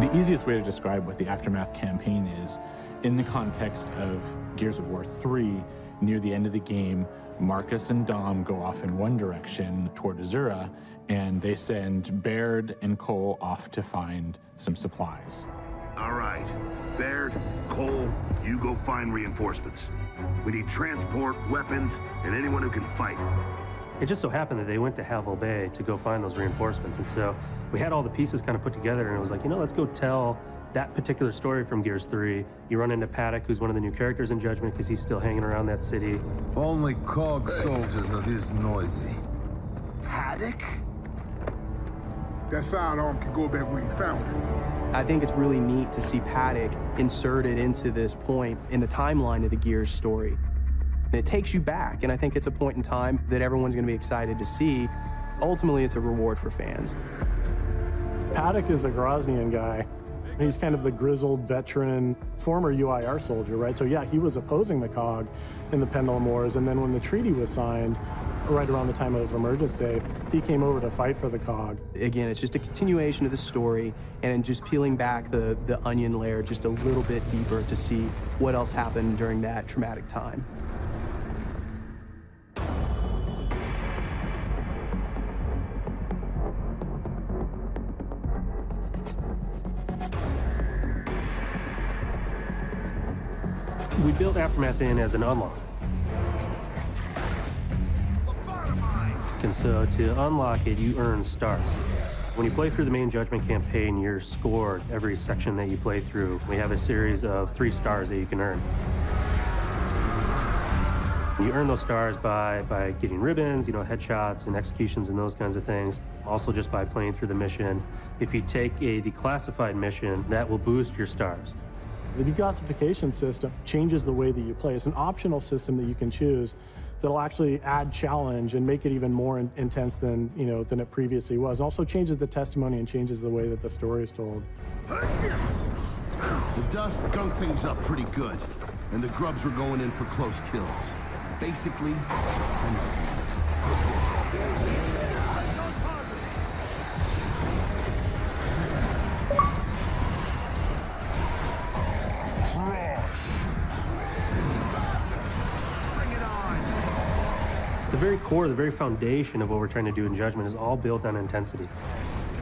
The easiest way to describe what the Aftermath campaign is, in the context of Gears of War 3, near the end of the game, Marcus and Dom go off in one direction toward Azura, and they send Baird and Cole off to find some supplies. All right, Baird, Cole, you go find reinforcements. We need transport, weapons, and anyone who can fight. It just so happened that they went to Havel Bay to go find those reinforcements, and so we had all the pieces kind of put together, and it was like, you know, let's go tell that particular story from Gears 3. You run into Paddock, who's one of the new characters in Judgment, because he's still hanging around that city. Only COG soldiers are this noisy. Paddock? That sidearm can go back where you found it. I think it's really neat to see Paddock inserted into this point in the timeline of the Gears story. And it takes you back, and I think it's a point in time that everyone's going to be excited to see. Ultimately, it's a reward for fans. Paddock is a Groznian guy. He's kind of the grizzled veteran, former UIR soldier, right? So yeah, he was opposing the COG in the Pendulum Wars, and then when the treaty was signed, right around the time of Emergence Day, he came over to fight for the COG. Again, it's just a continuation of the story, and just peeling back the onion layer just a little bit deeper to see what else happened during that traumatic time. We built Aftermath in as an unlock. And so to unlock it, you earn stars. When you play through the main Judgment campaign, you're scored every section that you play through. We have a series of 3 stars that you can earn. You earn those stars by getting ribbons, you know, headshots and executions and those kinds of things. Also just by playing through the mission. If you take a declassified mission, that will boost your stars. The declassification system changes the way that you play. It's an optional system that you can choose that'll actually add challenge and make it even more intense than, you know, than it previously was. And also changes the testimony and changes the way that the story is told. The dust gunked things up pretty good, and the grubs were going in for close kills. Basically, The very core, the very foundation of what we're trying to do in Judgment is all built on intensity.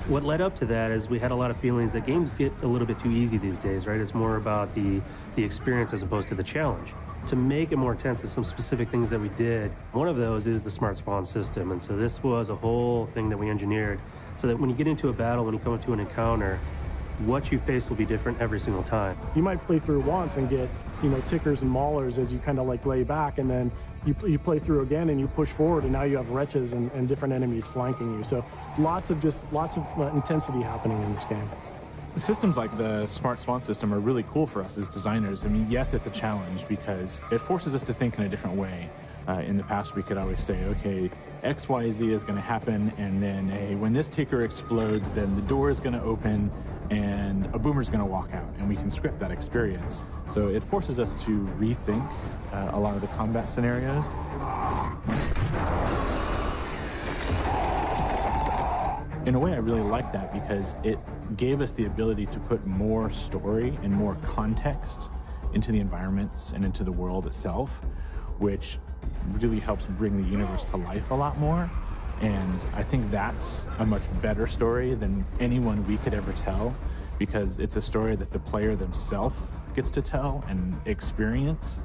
What led up to that is we had a lot of feelings that games get a little bit too easy these days, right? It's more about the experience as opposed to the challenge. To make it more intense, there's some specific things that we did. One of those is the smart spawn system, and so this was a whole thing that we engineered so that when you get into a battle, when you come into an encounter, what you face will be different every single time. You might play through once and get, you know, tickers and maulers as you kind of like lay back, and then you play through again and you push forward, and now you have wretches and different enemies flanking you. So lots of intensity happening in this game. Systems like the Smart Spawn system are really cool for us as designers. I mean, yes, it's a challenge because it forces us to think in a different way. In the past, we could always say, okay, X, Y, Z is going to happen, and then when this ticker explodes, then the door is going to open, and a boomer's going to walk out, and we can script that experience. So it forces us to rethink a lot of the combat scenarios. In a way, I really like that because it gave us the ability to put more story and more context into the environments and into the world itself, which really helps bring the universe to life a lot more. And I think that's a much better story than anyone we could ever tell, because it's a story that the player themselves gets to tell and experience.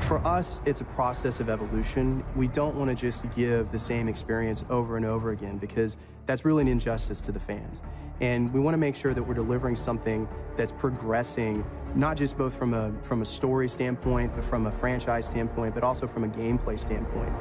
For us, it's a process of evolution. We don't want to just give the same experience over and over again, because that's really an injustice to the fans. And we want to make sure that we're delivering something that's progressing, not just both from a story standpoint, but from a franchise standpoint, but also from a gameplay standpoint.